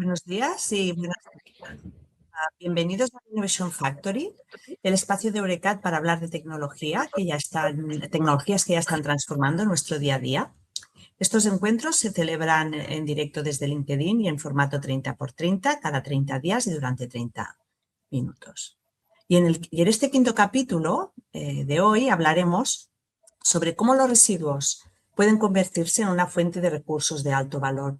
Buenos días y bienvenidos a Innovation Factory, el espacio de Eurecat para hablar de tecnologías que ya están transformando nuestro día a día. Estos encuentros se celebran en directo desde LinkedIn y en formato 30 por 30, cada 30 días y durante 30 minutos. Y en este quinto capítulo de hoy hablaremos sobre cómo los residuos pueden convertirse en una fuente de recursos de alto valor.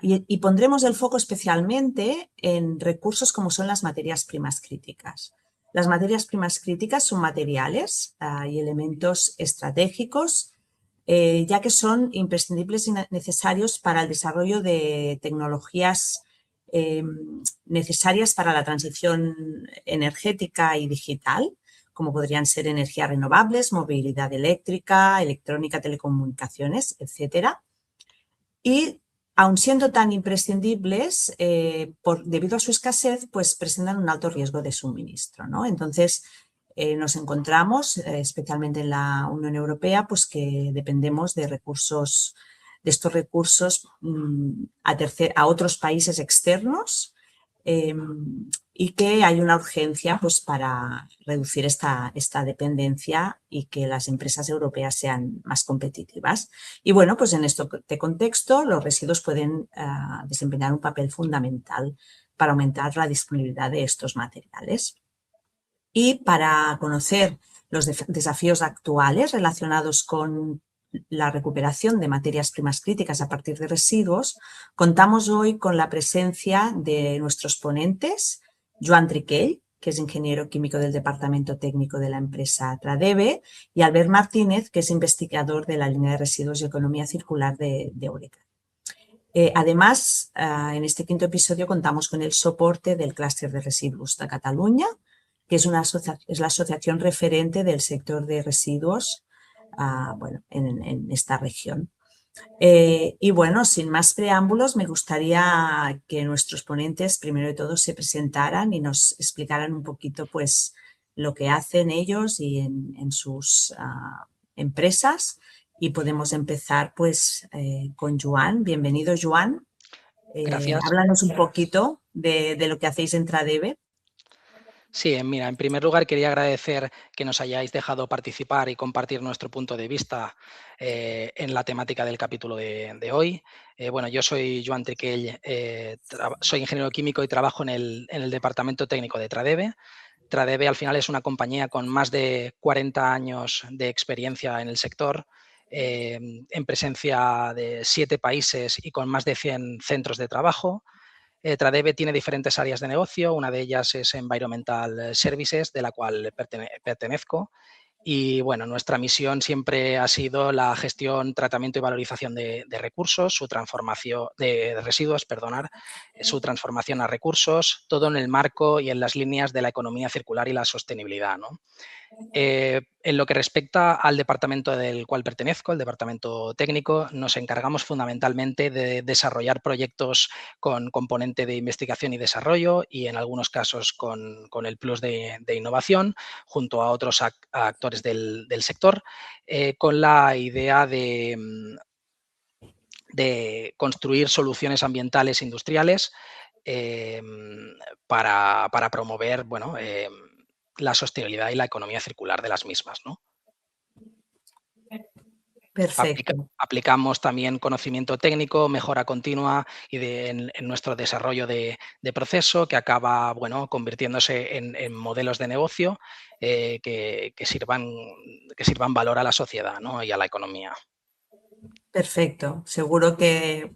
Y pondremos el foco especialmente en recursos como son las materias primas críticas. Las materias primas críticas son materiales y elementos estratégicos, ya que son imprescindibles y necesarios para el desarrollo de tecnologías necesarias para la transición energética y digital, como podrían ser energías renovables, movilidad eléctrica, electrónica, telecomunicaciones, etcétera. Y aun siendo tan imprescindibles, debido a su escasez, pues presentan un alto riesgo de suministro, ¿no? Entonces, nos encontramos, especialmente en la Unión Europea, pues que dependemos de estos recursos a otros países externos, y que hay una urgencia pues, para reducir esta dependencia y que las empresas europeas sean más competitivas. Y bueno, pues en este contexto los residuos pueden desempeñar un papel fundamental para aumentar la disponibilidad de estos materiales. Y para conocer los desafíos actuales relacionados con la recuperación de materias primas críticas a partir de residuos, contamos hoy con la presencia de nuestros ponentes, Joan Triquell, que es ingeniero químico del Departamento Técnico de la empresa Tradeve, y Albert Martínez, que es investigador de la línea de residuos y economía circular de Eurecat. Además, en este quinto episodio contamos con el soporte del Clúster de Residuos de Cataluña, que es la asociación referente del sector de residuos en esta región. Y bueno, sin más preámbulos, me gustaría que nuestros ponentes, primero de todo, se presentaran y nos explicaran un poquito pues, lo que hacen ellos y en sus empresas. Y podemos empezar pues, con Joan. Bienvenido, Joan. Gracias. Háblanos un poquito de lo que hacéis en Tradeve. Sí, mira, en primer lugar quería agradecer que nos hayáis dejado participar y compartir nuestro punto de vista en la temática del capítulo de hoy. Bueno, yo soy Joan Triquell, soy ingeniero químico y trabajo en el departamento técnico de Tradeve. Tradeve al final es una compañía con más de 40 años de experiencia en el sector, en presencia de 7 países y con más de 100 centros de trabajo. Tradeve tiene diferentes áreas de negocio, una de ellas es Environmental Services, de la cual pertenezco. Y bueno, nuestra misión siempre ha sido la gestión, tratamiento y valorización de recursos, su transformación de residuos, su transformación a recursos, todo en el marco y en las líneas de la economía circular y la sostenibilidad, ¿no? En lo que respecta al departamento del cual pertenezco, el departamento técnico, nos encargamos fundamentalmente de desarrollar proyectos con componente de investigación y desarrollo y en algunos casos con el plus de innovación junto a otros actores del sector, con la idea de construir soluciones ambientales e industriales para promover, bueno, la sostenibilidad y la economía circular de las mismas, ¿no? Perfecto. Aplicamos también conocimiento técnico, mejora continua y en nuestro desarrollo de proceso que acaba, bueno, convirtiéndose en modelos de negocio que sirvan valor a la sociedad, ¿no? Y a la economía. Perfecto. Seguro que,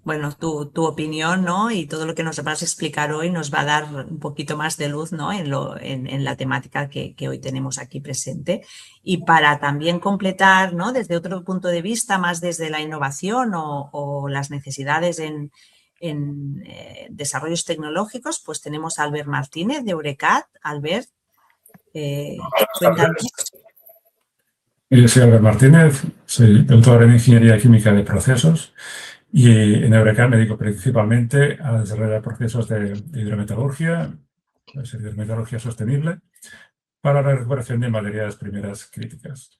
bueno, tu opinión, ¿no? Y todo lo que nos vas a explicar hoy nos va a dar un poquito más de luz, ¿no? En la temática que hoy tenemos aquí presente. Y para también completar, ¿no? Desde otro punto de vista, más desde la innovación o las necesidades en desarrollos tecnológicos, pues tenemos a Albert Martínez de Eurecat. Albert, cuéntanos. Soy Albert Martínez, soy doctor en Ingeniería Química de Procesos y en Eurecat me dedico principalmente a desarrollar procesos de hidrometalurgia, hidrometalurgia sostenible, para la recuperación de materias primeras críticas.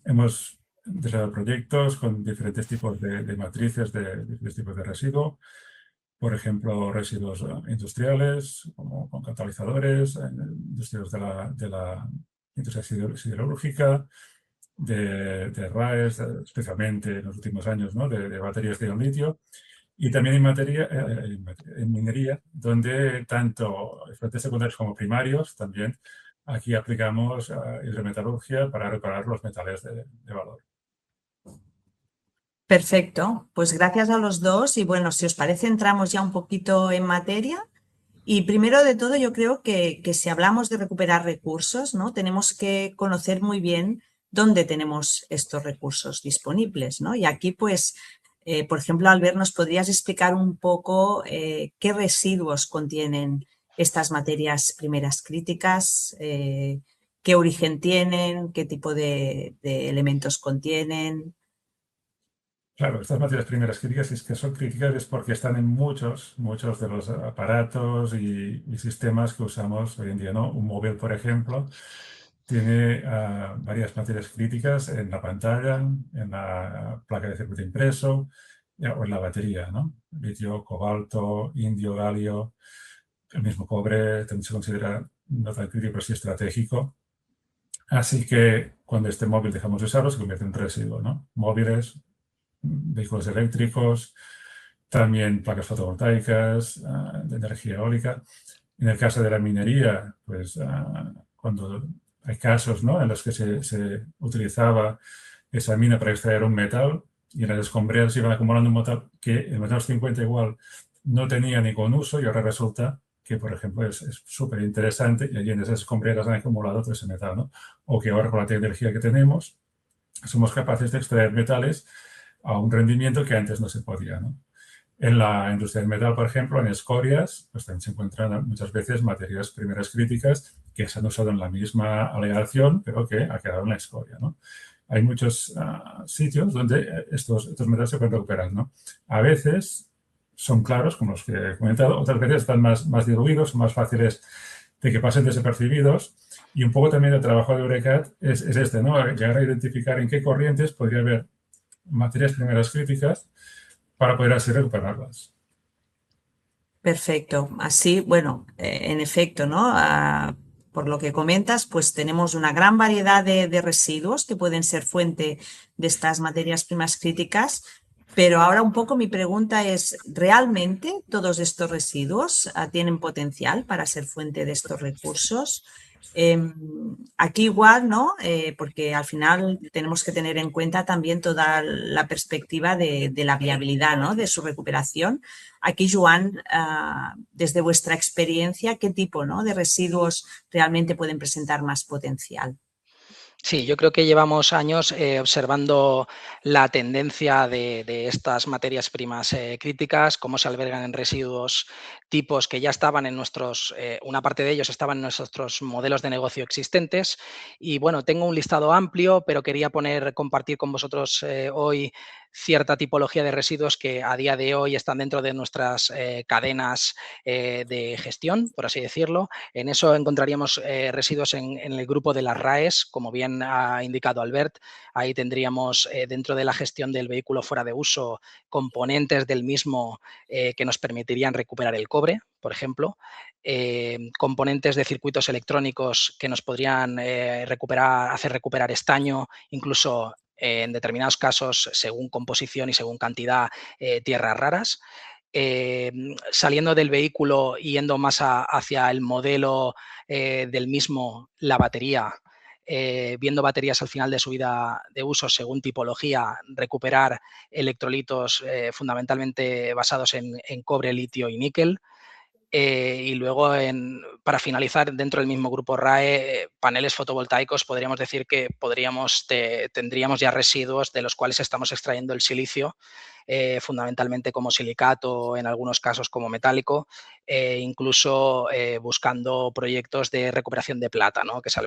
Hemos desarrollado proyectos con diferentes tipos de matrices, de diferentes tipos de residuo, por ejemplo, residuos industriales, como con catalizadores, industrias de la industria siderúrgica, de RAES, especialmente en los últimos años, ¿no? de baterías de ion litio, y también en minería, donde tanto efectos secundarios como primarios, también aquí aplicamos hidrometalurgia para reparar los metales de valor. Perfecto, pues gracias a los dos y bueno, si os parece entramos ya un poquito en materia y primero de todo yo creo que si hablamos de recuperar recursos, ¿no? Tenemos que conocer muy bien dónde tenemos estos recursos disponibles, ¿no? Y aquí pues, por ejemplo, Albert, ¿nos podrías explicar un poco qué residuos contienen estas materias primeras críticas? ¿Qué origen tienen? ¿Qué tipo de elementos contienen? Claro, estas materias primeras críticas, si es que son críticas, es porque están en muchos de los aparatos y sistemas que usamos hoy en día, ¿no? Un móvil, por ejemplo, tiene varias materias críticas en la pantalla, en la placa de circuito impreso o en la batería, ¿no? Litio, cobalto, indio, galio, el mismo cobre también se considera no tan crítico, pero sí estratégico. Así que cuando este móvil dejamos de usarlo, se convierte en residuo, ¿no? Móviles, vehículos eléctricos, también placas fotovoltaicas, de energía eólica. En el caso de la minería, pues cuando hay casos, ¿no? en los que se utilizaba esa mina para extraer un metal y en las escombreras se iban acumulando un metal que en los años 50 igual no tenía ningún uso y ahora resulta que, por ejemplo, es súper interesante y allí en esas escombreras han acumulado todo ese metal, ¿no? O que ahora con la tecnología que tenemos somos capaces de extraer metales a un rendimiento que antes no se podía, ¿no? En la industria del metal, por ejemplo, en escorias, pues también se encuentran muchas veces materias primeras críticas que se han usado en la misma aleación, pero que ha quedado en la escoria, ¿no? Hay muchos sitios donde estos metales se pueden recuperar, ¿no? A veces son claros, como los que he comentado, otras veces están más diluidos, son más fáciles de que pasen desapercibidos. Y un poco también el trabajo de Eurecat es este, ¿no? Llegar a identificar en qué corrientes podría haber materias primeras críticas para poder así recuperarlas. Perfecto. Así, bueno, en efecto, ¿no? Por lo que comentas, pues tenemos una gran variedad de residuos que pueden ser fuente de estas materias primas críticas, pero ahora un poco mi pregunta es, ¿realmente todos estos residuos tienen potencial para ser fuente de estos recursos? Aquí igual, ¿no? Porque al final tenemos que tener en cuenta también toda la perspectiva de la viabilidad, ¿no? De su recuperación. Aquí, Joan, desde vuestra experiencia, ¿qué tipo, ¿no? de residuos realmente pueden presentar más potencial? Sí, yo creo que llevamos años observando la tendencia de estas materias primas críticas, cómo se albergan en residuos tipos que ya estaban en nuestros, una parte de ellos estaban en nuestros modelos de negocio existentes. Y bueno, tengo un listado amplio, pero quería compartir con vosotros hoy cierta tipología de residuos que a día de hoy están dentro de nuestras cadenas de gestión, por así decirlo. En eso encontraríamos residuos en el grupo de las RAES, como bien ha indicado Albert. Ahí tendríamos dentro de la gestión del vehículo fuera de uso componentes del mismo que nos permitirían recuperar el cobre, por ejemplo. Componentes de circuitos electrónicos que nos podrían hacer recuperar estaño, incluso en determinados casos, según composición y según cantidad, tierras raras. Saliendo del vehículo y yendo más hacia el modelo del mismo, la batería, viendo baterías al final de su vida de uso según tipología, recuperar electrolitos fundamentalmente basados en cobre, litio y níquel. Y luego, para finalizar, dentro del mismo grupo RAE, paneles fotovoltaicos, podríamos decir que tendríamos ya residuos de los cuales estamos extrayendo el silicio, fundamentalmente como silicato, en algunos casos como metálico, incluso buscando proyectos de recuperación de plata, ¿no? Que se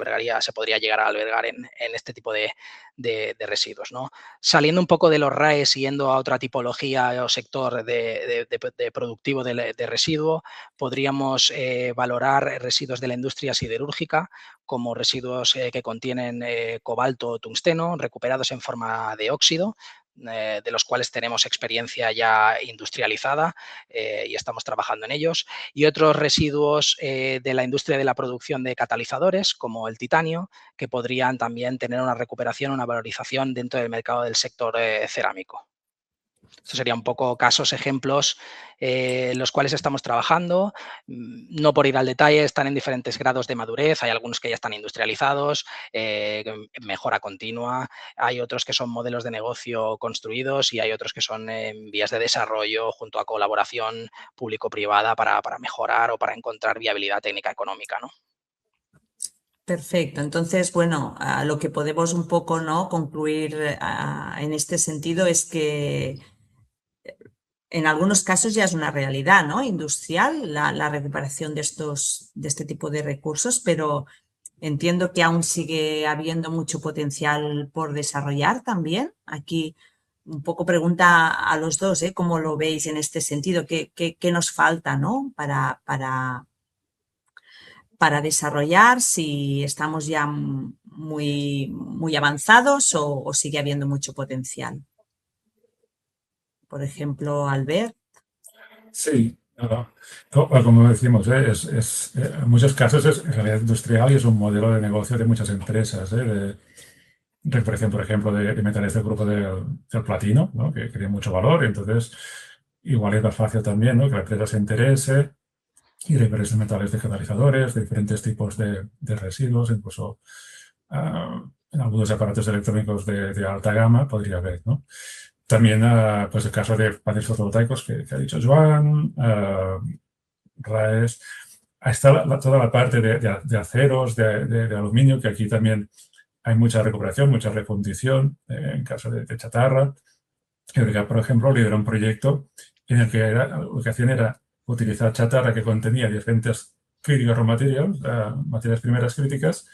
podría llegar a albergar en este tipo de residuos, ¿no? Saliendo un poco de los RAE, yendo a otra tipología o sector de productivo de residuo, podríamos valorar residuos de la industria siderúrgica como residuos que contienen cobalto o tungsteno recuperados en forma de óxido de los cuales tenemos experiencia ya industrializada y estamos trabajando en ellos, y otros residuos de la industria de la producción de catalizadores, como el titanio, que podrían también tener una recuperación, una valorización dentro del mercado del sector cerámico. Estos serían un poco casos, ejemplos en los cuales estamos trabajando. No por ir al detalle, están en diferentes grados de madurez. Hay algunos que ya están industrializados, mejora continua. Hay otros que son modelos de negocio construidos y hay otros que son en vías de desarrollo junto a colaboración público-privada para mejorar o para encontrar viabilidad técnica económica, ¿no? Perfecto. Entonces, bueno, lo que podemos un poco, ¿no?, concluir en este sentido es que en algunos casos ya es una realidad, ¿no?, industrial, la recuperación de este tipo de recursos, pero entiendo que aún sigue habiendo mucho potencial por desarrollar también. Aquí un poco pregunta a los dos, ¿cómo lo veis en este sentido? ¿Qué nos falta, ¿no?, para desarrollar? Si estamos ya muy, muy avanzados o sigue habiendo mucho potencial. Por ejemplo, Albert. Sí, como decimos, en muchos casos es realidad industrial y es un modelo de negocio de muchas empresas, de recuperación, por ejemplo, de metales del grupo del platino, ¿no?, que tiene mucho valor. Entonces, igual es más fácil también, ¿no?, que la empresa se interese y recupere metales de catalizadores, de diferentes tipos de residuos, incluso en algunos aparatos electrónicos de alta gama podría haber, ¿no? También, pues el caso de paneles fotovoltaicos que ha dicho Joan, RAES. Está toda la parte de aceros, de aluminio, que aquí también hay mucha recuperación, mucha refundición en caso de chatarra. Eureka, por ejemplo, lideró un proyecto en el que lo que hacían era utilizar chatarra que contenía diferentes críticos raw materials, materias primeras críticas,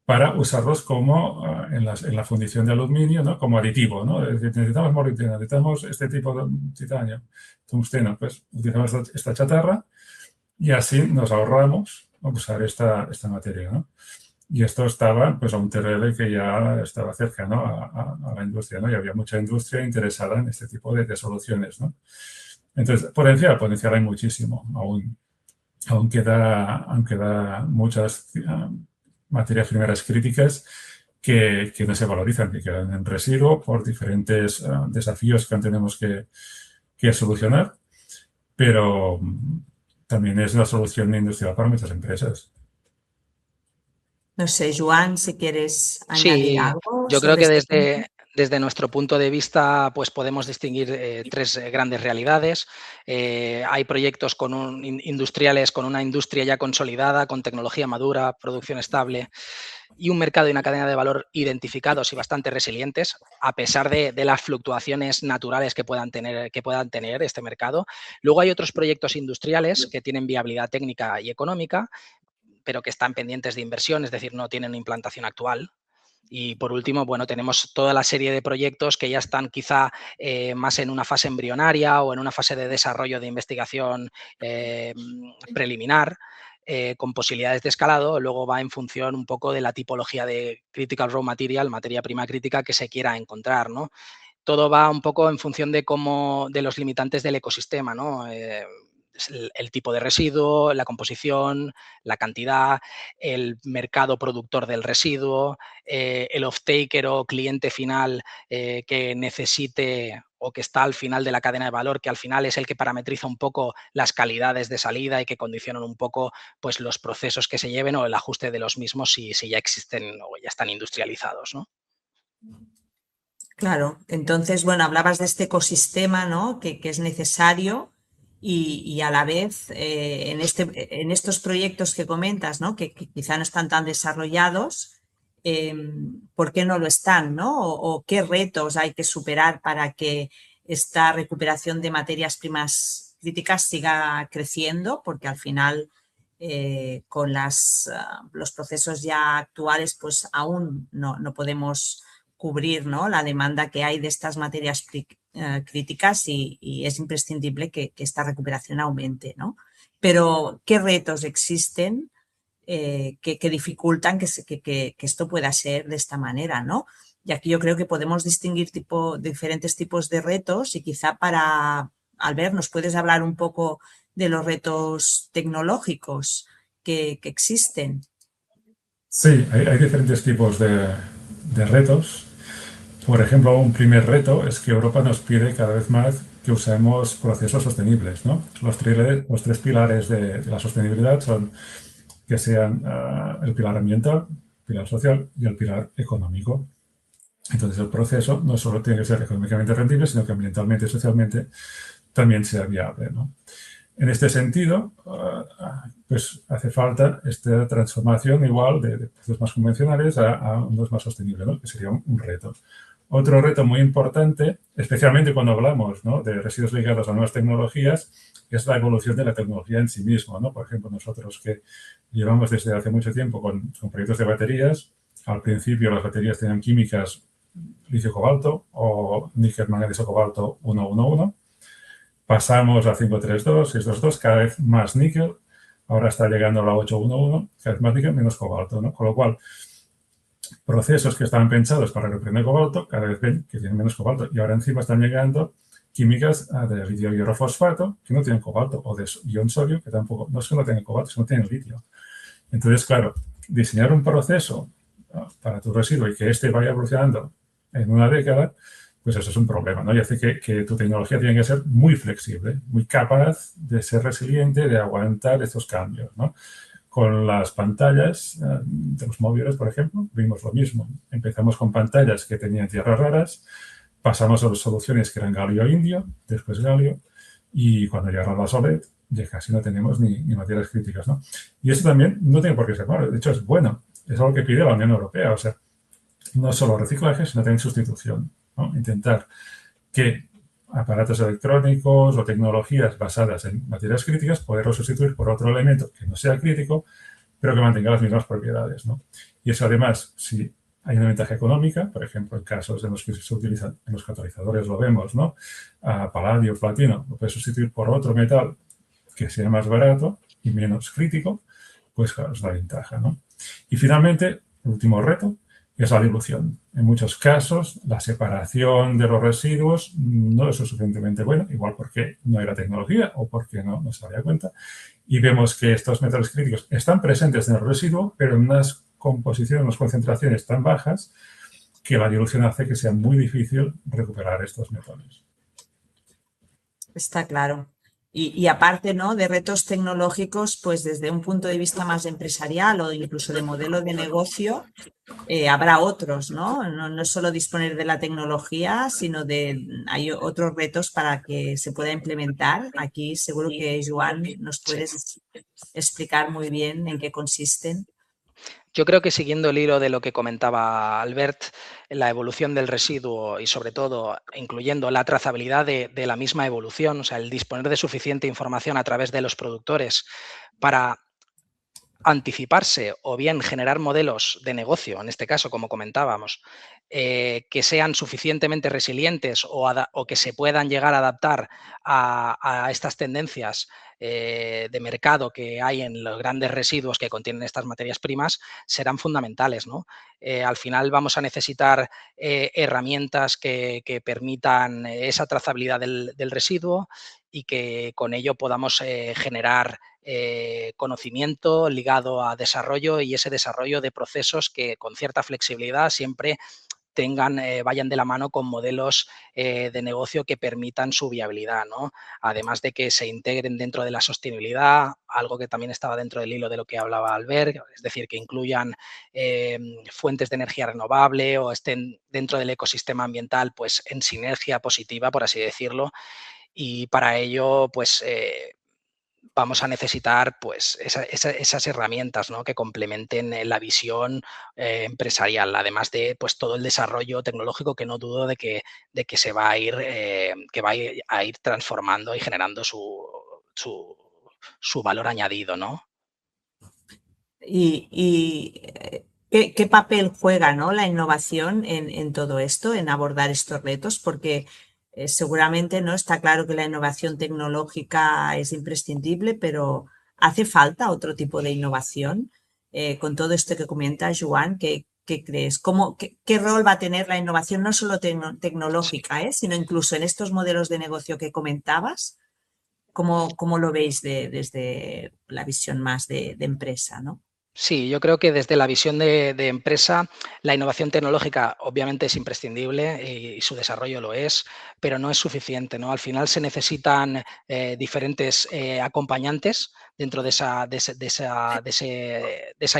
para usarlos como en la fundición de aluminio, ¿no?, como aditivo, ¿no? Es decir, necesitamos molibdeno, necesitamos este tipo de titanio, tungsteno, pues utilizamos esta chatarra y así nos ahorramos usar esta materia, ¿no? Y esto estaba, pues, a un TRL que ya estaba cercano a la industria, ¿no? Y había mucha industria interesada en este tipo de soluciones, ¿no? Entonces, potencial hay muchísimo. Aún queda muchas materias primeras críticas que no se valorizan, que quedan en residuo por diferentes desafíos que tenemos que solucionar, pero también es la solución industrial para muchas empresas. No sé, Joan, si quieres añadir Sí, algo yo creo sobre que este punto. desde nuestro punto de vista, pues podemos distinguir tres grandes realidades. Hay proyectos industriales con una industria ya consolidada, con tecnología madura, producción estable y un mercado y una cadena de valor identificados y bastante resilientes, a pesar de las fluctuaciones naturales que puedan tener este mercado. Luego hay otros proyectos industriales que tienen viabilidad técnica y económica, pero que están pendientes de inversión, es decir, no tienen implantación actual. Y por último, bueno, tenemos toda la serie de proyectos que ya están quizá más en una fase embrionaria o en una fase de desarrollo de investigación preliminar, con posibilidades de escalado. Luego va en función un poco de la tipología de critical raw material, materia prima crítica que se quiera encontrar, ¿no? Todo va un poco en función de los limitantes del ecosistema, ¿no? El tipo de residuo, la composición, la cantidad, el mercado productor del residuo, el off-taker o cliente final que necesite o que está al final de la cadena de valor, que al final es el que parametriza un poco las calidades de salida y que condicionan un poco, pues, los procesos que se lleven o el ajuste de los mismos si ya existen o ya están industrializados, ¿no? Claro, entonces, bueno, hablabas de este ecosistema, ¿no?, que es necesario y a la vez en estos proyectos que comentas, ¿no?, que quizá no están tan desarrollados, ¿por qué no lo están, ¿no? O qué retos hay que superar para que esta recuperación de materias primas críticas siga creciendo, porque al final con los procesos ya actuales pues aún no podemos cubrir, ¿no?, la demanda que hay de estas materias críticas y es imprescindible que esta recuperación aumente, ¿no? Pero, ¿qué retos existen que dificultan que esto pueda ser de esta manera, ¿no? Y aquí yo creo que podemos distinguir diferentes tipos de retos y quizá Albert, ¿nos puedes hablar un poco de los retos tecnológicos que existen? Sí, hay diferentes tipos de retos. Por ejemplo, un primer reto es que Europa nos pide cada vez más que usemos procesos sostenibles, ¿no? Los tres pilares de la sostenibilidad son que sean el pilar ambiental, el pilar social y el pilar económico. Entonces, el proceso no solo tiene que ser económicamente rentable, sino que ambientalmente y socialmente también sea viable, ¿no? En este sentido, pues hace falta esta transformación igual de procesos más convencionales a unos más sostenibles, ¿no? Que sería un reto. Otro reto muy importante, especialmente cuando hablamos, ¿no?, de residuos ligados a nuevas tecnologías, es la evolución de la tecnología en sí misma, ¿no? Por ejemplo, nosotros que llevamos desde hace mucho tiempo con proyectos de baterías, al principio las baterías tenían químicas licio-cobalto o níquel-manganeso-cobalto 111. Pasamos a 532, 622, cada vez más níquel. Ahora está llegando a la 811, cada vez más níquel, menos cobalto, ¿no? Con lo cual, procesos que estaban pensados para reprender cobalto, cada vez ven que tienen menos cobalto. Y ahora encima están llegando químicas de litio hierrofosfato que no tienen cobalto, o de ion sodio que tampoco, no es que no tengan cobalto, es que no tienen litio. Entonces, claro, diseñar un proceso para tu residuo y que este vaya evolucionando en una década, pues eso es un problema, ¿no? Y hace que tu tecnología tiene que ser muy flexible, muy capaz de ser resiliente, de aguantar estos cambios, ¿no? Con las pantallas de los móviles, por ejemplo, vimos lo mismo. Empezamos con pantallas que tenían tierras raras, pasamos a las soluciones que eran galio indio, después galio, y cuando llegaron las OLED, ya casi no tenemos ni materias críticas, ¿no? Y eso también no tiene por qué ser malo, de hecho es bueno, es algo que pide la Unión Europea, o sea, no solo reciclaje, sino también sustitución, ¿no? Intentar que aparatos electrónicos o tecnologías basadas en materias críticas, poderlos sustituir por otro elemento que no sea crítico, pero que mantenga las mismas propiedades, ¿no? Y eso además, si hay una ventaja económica, por ejemplo, en casos en los que se utilizan en los catalizadores, lo vemos, ¿no? Paladio, platino, lo puedes sustituir por otro metal que sea más barato y menos crítico, pues claro, es la ventaja, ¿no? Y finalmente, el último reto es la dilución. En muchos casos, la separación de los residuos no es lo suficientemente buena, igual porque no hay la tecnología o porque no se daría cuenta. Y vemos que estos metales críticos están presentes en el residuo, pero en unas composiciones, unas concentraciones tan bajas que la dilución hace que sea muy difícil recuperar estos metales. Está claro. Y aparte, ¿no?, de retos tecnológicos, pues desde un punto de vista más empresarial o incluso de modelo de negocio, habrá otros, ¿no? No es solo disponer de la tecnología, sino hay otros retos para que se pueda implementar. Aquí seguro que, Joan, nos puedes explicar muy bien en qué consisten. Yo creo que siguiendo el hilo de lo que comentaba Albert, la evolución del residuo y sobre todo incluyendo la trazabilidad de la misma evolución, o sea, el disponer de suficiente información a través de los productores para anticiparse o bien generar modelos de negocio, en este caso, como comentábamos, que sean suficientemente resilientes o que se puedan llegar a adaptar a estas tendencias de mercado que hay en los grandes residuos que contienen estas materias primas, serán fundamentales, ¿no? Al final vamos a necesitar herramientas que permitan esa trazabilidad del residuo y que con ello podamos generar conocimiento ligado a desarrollo y ese desarrollo de procesos que con cierta flexibilidad siempre vayan de la mano con modelos de negocio que permitan su viabilidad, ¿no? Además de que se integren dentro de la sostenibilidad, algo que también estaba dentro del hilo de lo que hablaba Albert, es decir, que incluyan fuentes de energía renovable o estén dentro del ecosistema ambiental, pues en sinergia positiva, por así decirlo, y para ello, pues vamos a necesitar pues, esas herramientas, ¿no?, que complementen la visión empresarial, además de pues, todo el desarrollo tecnológico que no dudo de que se va a ir, a ir transformando y generando su valor añadido, ¿no? ¿Qué papel juega, ¿no?, la innovación en todo esto, en abordar estos retos? Porque seguramente, ¿no?, está claro que la innovación tecnológica es imprescindible, pero ¿hace falta otro tipo de innovación? Con todo esto que comenta Joan, ¿qué ¿Qué crees? ¿Qué rol va a tener la innovación no solo tecnológica, sino incluso en estos modelos de negocio que comentabas? ¿Cómo lo veis desde la visión más de empresa, ¿no? Sí, yo creo que desde la visión de empresa, la innovación tecnológica obviamente es imprescindible y su desarrollo lo es, pero no es suficiente, ¿no? Al final se necesitan diferentes acompañantes dentro de esa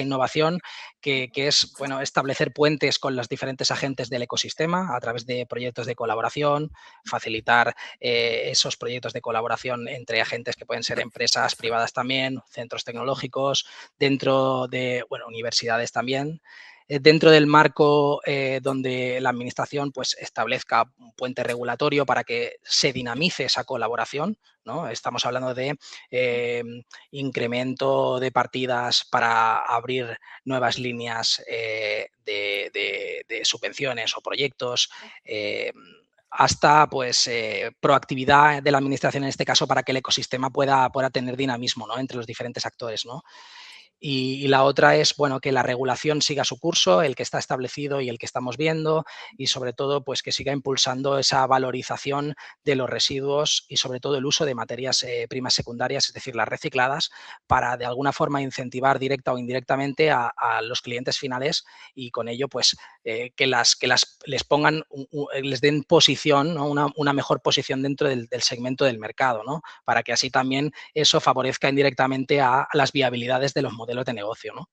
innovación, que es, bueno, establecer puentes con los diferentes agentes del ecosistema a través de proyectos de colaboración, facilitar esos proyectos de colaboración entre agentes que pueden ser empresas privadas también, centros tecnológicos, dentro de, bueno, universidades también, dentro del marco donde la administración pues, establezca un puente regulatorio para que se dinamice esa colaboración, ¿no? Estamos hablando de incremento de partidas para abrir nuevas líneas de subvenciones o proyectos, hasta pues, proactividad de la administración en este caso para que el ecosistema pueda tener dinamismo, ¿no? Entre los diferentes actores, ¿no? Y la otra es, bueno, que la regulación siga su curso, el que está establecido y el que estamos viendo, y sobre todo, pues que siga impulsando esa valorización de los residuos y sobre todo el uso de materias primas secundarias, es decir, las recicladas, para de alguna forma incentivar directa o indirectamente a los clientes finales y con ello, pues, que les pongan, les den posición, ¿no? Una mejor posición dentro del segmento del mercado, ¿no? Para que así también eso favorezca indirectamente a las viabilidades de los modelos de negocio, ¿no?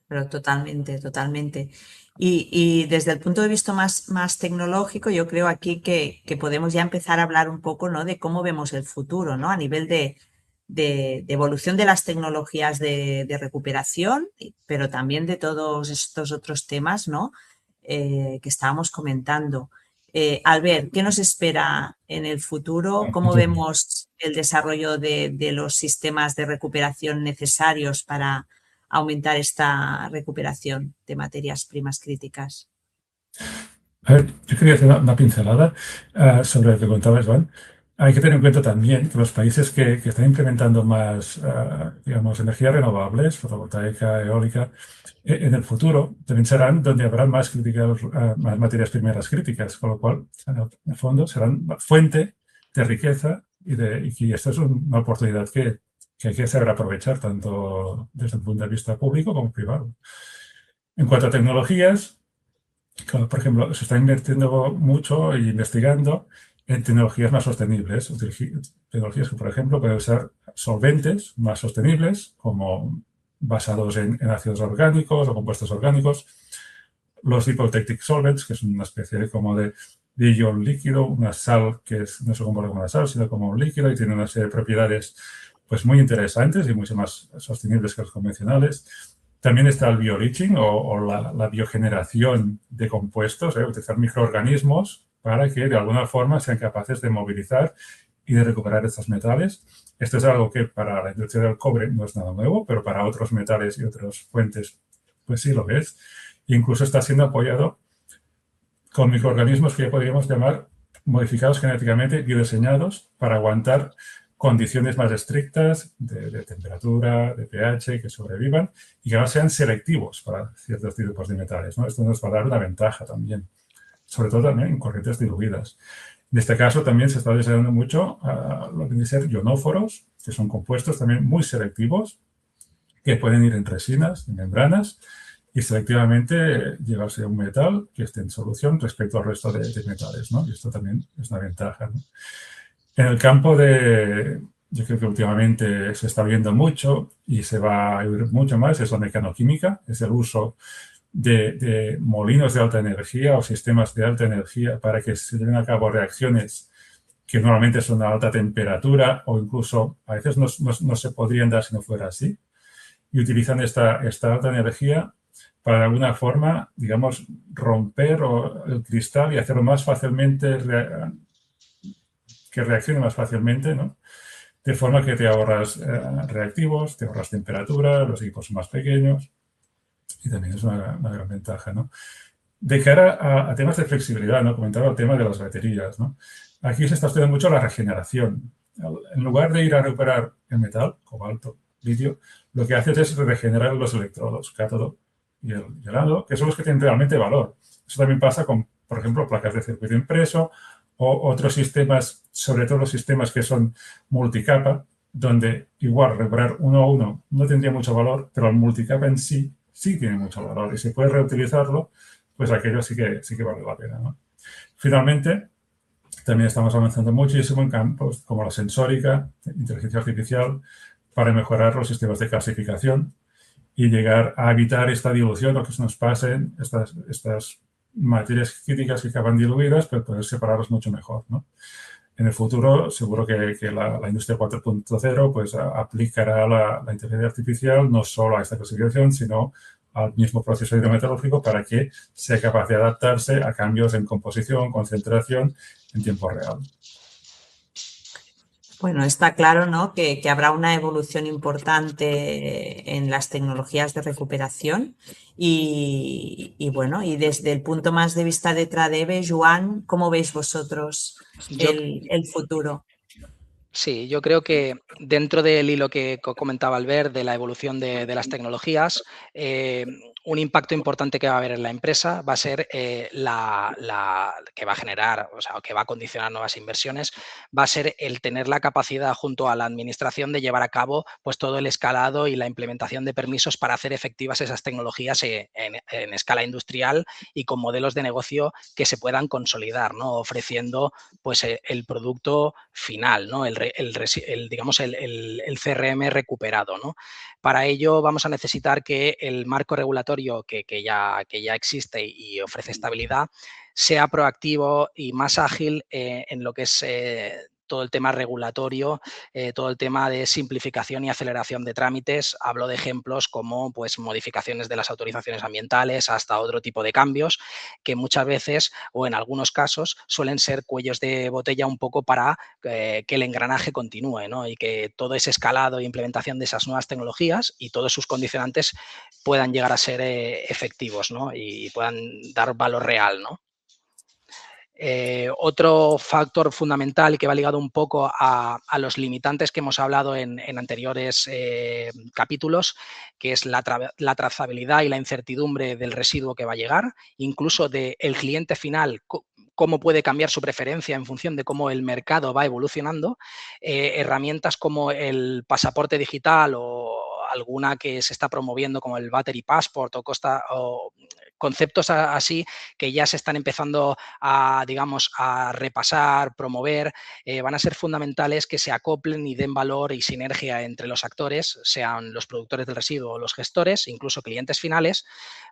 Pero totalmente, totalmente. Y desde el punto de vista más tecnológico, yo creo aquí que podemos ya empezar a hablar un poco, ¿no? De cómo vemos el futuro, ¿no? A nivel de evolución de las tecnologías de recuperación, pero también de todos estos otros temas, ¿no? Que estábamos comentando. Albert, ¿qué nos espera en el futuro? ¿Cómo vemos el desarrollo de los sistemas de recuperación necesarios para aumentar esta recuperación de materias primas críticas? A ver, yo quería hacer una pincelada sobre lo que contaba Joan. Hay que tener en cuenta también que los países que están implementando más, digamos, energías renovables, fotovoltaica, eólica, en el futuro también serán donde habrá más más materias primeras críticas, con lo cual, en el fondo, serán fuente de riqueza y esta es una oportunidad que hay que saber aprovechar tanto desde el punto de vista público como privado. En cuanto a tecnologías, por ejemplo, se está invirtiendo mucho e investigando en tecnologías más sostenibles. Tecnologías que, por ejemplo, pueden ser solventes más sostenibles, como basados en ácidos orgánicos o compuestos orgánicos. Los hypothetical solvents, que es una especie como de ion líquido, una sal que no se comporta como una sal, sino como un líquido y tiene una serie de propiedades pues, muy interesantes y mucho más sostenibles que los convencionales. También está el bioleaching o la biogeneración de compuestos, utilizar microorganismos para que de alguna forma sean capaces de movilizar y de recuperar estos metales. Esto es algo que para la industria del cobre no es nada nuevo, pero para otros metales y otras fuentes pues sí lo es. Incluso está siendo apoyado con microorganismos que ya podríamos llamar modificados genéticamente, biodiseñados para aguantar condiciones más estrictas de temperatura, de pH, que sobrevivan y que ahora sean selectivos para ciertos tipos de metales, ¿no? Esto nos va a dar una ventaja también, sobre todo también en corrientes diluidas. En este caso también se está desarrollando mucho lo que viene a ser ionóforos, que son compuestos también muy selectivos, que pueden ir en resinas, en membranas, y selectivamente llevarse un metal que esté en solución respecto al resto de metales, ¿no? Y esto también es una ventaja, ¿no? En el campo yo creo que últimamente se está viendo mucho y se va a oír mucho más, es la mecanoquímica, es el uso de molinos de alta energía o sistemas de alta energía para que se lleven a cabo reacciones que normalmente son a alta temperatura o incluso a veces no se podrían dar si no fuera así. Y utilizan esta alta energía para de alguna forma, digamos, romper el cristal y hacerlo más fácilmente que reaccione más fácilmente, ¿no? De forma que te ahorras reactivos, te ahorras temperatura, los equipos son más pequeños y también es una gran ventaja, ¿no? De cara a temas de flexibilidad, ¿no? Comentaba el tema de las baterías, ¿no? Aquí se está estudiando mucho la regeneración. En lugar de ir a recuperar el metal, cobalto, litio, lo que haces es regenerar los electrodos, cátodo el ánodo, que son los que tienen realmente valor. Eso también pasa con, por ejemplo, placas de circuito impreso o otros sistemas, sobre todo los sistemas que son multicapa, donde igual recuperar uno a uno no tendría mucho valor, pero el multicapa en sí tiene mucho valor. Y si puedes reutilizarlo, pues aquello sí que vale la pena, ¿no? Finalmente, también estamos avanzando muchísimo en campos como la sensórica, inteligencia artificial, para mejorar los sistemas de clasificación y llegar a evitar esta dilución o que nos pasen estas materias críticas que acaban diluidas, pero poder separarlos mucho mejor, ¿no? En el futuro, seguro que la industria 4.0 pues, aplicará la inteligencia artificial no solo a esta clasificación, sino al mismo proceso hidrometeorológico para que sea capaz de adaptarse a cambios en composición, concentración en tiempo real. Bueno, está claro, ¿no?, que habrá una evolución importante en las tecnologías de recuperación y bueno, y desde el punto más de vista de Tradeve, Joan, ¿cómo veis vosotros Yo, el futuro? Sí, yo creo que dentro del hilo que comentaba Albert de la evolución de las tecnologías, un impacto importante que va a haber en la empresa va a ser que va a generar, o sea, que va a condicionar nuevas inversiones, va a ser el tener la capacidad junto a la administración de llevar a cabo pues todo el escalado y la implementación de permisos para hacer efectivas esas tecnologías en escala industrial y con modelos de negocio que se puedan consolidar, ¿no? Ofreciendo pues el producto final, ¿no? Digamos el CRM recuperado, ¿no? Para ello vamos a necesitar que el marco regulatorio que ya existe y ofrece estabilidad sea proactivo y más ágil en lo que es todo el tema regulatorio, todo el tema de simplificación y aceleración de trámites. Hablo de ejemplos como pues, modificaciones de las autorizaciones ambientales hasta otro tipo de cambios que muchas veces o en algunos casos suelen ser cuellos de botella un poco para que el engranaje continúe, ¿no? Y que todo ese escalado e implementación de esas nuevas tecnologías y todos sus condicionantes puedan llegar a ser efectivos, ¿no? Y puedan dar valor real, ¿no? Otro factor fundamental y que va ligado un poco a los limitantes que hemos hablado en anteriores capítulos, que es la trazabilidad y la incertidumbre del residuo que va a llegar, incluso del cliente final, cómo puede cambiar su preferencia en función de cómo el mercado va evolucionando. Herramientas como el pasaporte digital o alguna que se está promoviendo como el Battery Passport o conceptos así que ya se están empezando a, digamos, a repasar, promover, van a ser fundamentales que se acoplen y den valor y sinergia entre los actores, sean los productores del residuo o los gestores, incluso clientes finales,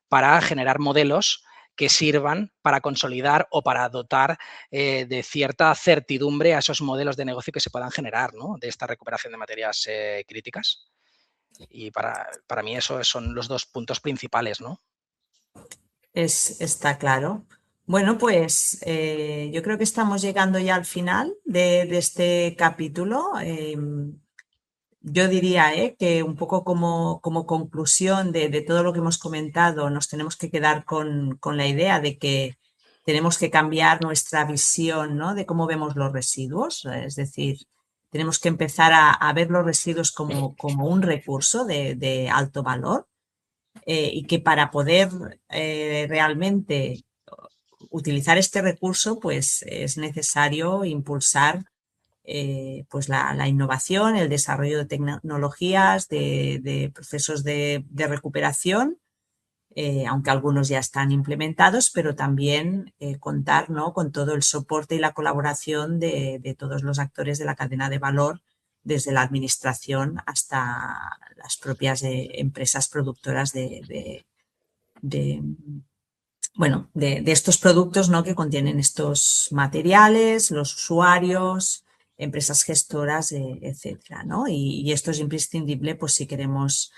para generar modelos que sirvan para consolidar o para dotar de cierta certidumbre a esos modelos de negocio que se puedan generar, ¿no? De esta recuperación de materias críticas. Y para mí esos son los dos puntos principales, ¿no? Está claro. Bueno, pues yo creo que estamos llegando ya al final de este capítulo. Yo diría que un poco como conclusión de todo lo que hemos comentado, nos tenemos que quedar con la idea de que tenemos que cambiar nuestra visión, ¿no?, de cómo vemos los residuos. Es decir, tenemos que empezar a ver los residuos como un recurso de alto valor. Y que para poder realmente utilizar este recurso, pues es necesario impulsar pues la innovación, el desarrollo de tecnologías, de procesos de recuperación, aunque algunos ya están implementados, pero también contar, ¿no?, con todo el soporte y la colaboración de todos los actores de la cadena de valor, desde la administración hasta las propias empresas productoras de estos productos, ¿no?, que contienen estos materiales, los usuarios, empresas gestoras, etcétera, ¿no? Y esto es imprescindible pues, si queremos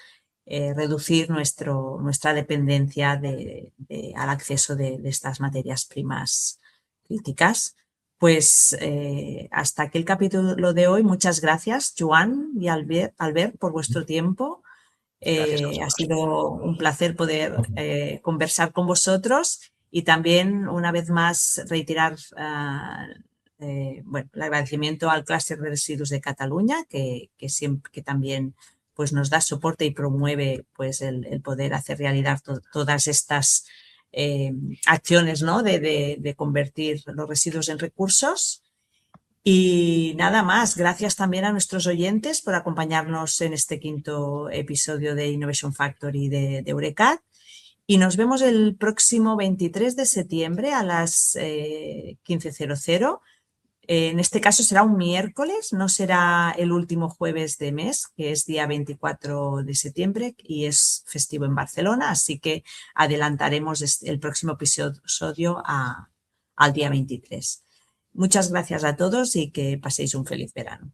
reducir nuestra dependencia al acceso de estas materias primas críticas. Pues hasta aquí el capítulo de hoy. Muchas gracias, Joan y Albert, por vuestro tiempo. Ha sido un placer poder conversar con vosotros y también una vez más reiterar el agradecimiento al Clúster de Residuos de Cataluña que también pues nos da soporte y promueve pues el poder hacer realidad todas estas acciones, ¿no? de convertir los residuos en recursos. Y nada más, gracias también a nuestros oyentes por acompañarnos en este 5º episodio de Innovation Factory de Eurecat. Y nos vemos el próximo 23 de septiembre a las 15:00. En este caso será un miércoles, no será el último jueves de mes, que es día 24 de septiembre y es festivo en Barcelona, así que adelantaremos el próximo episodio al día 23. Muchas gracias a todos y que paséis un feliz verano.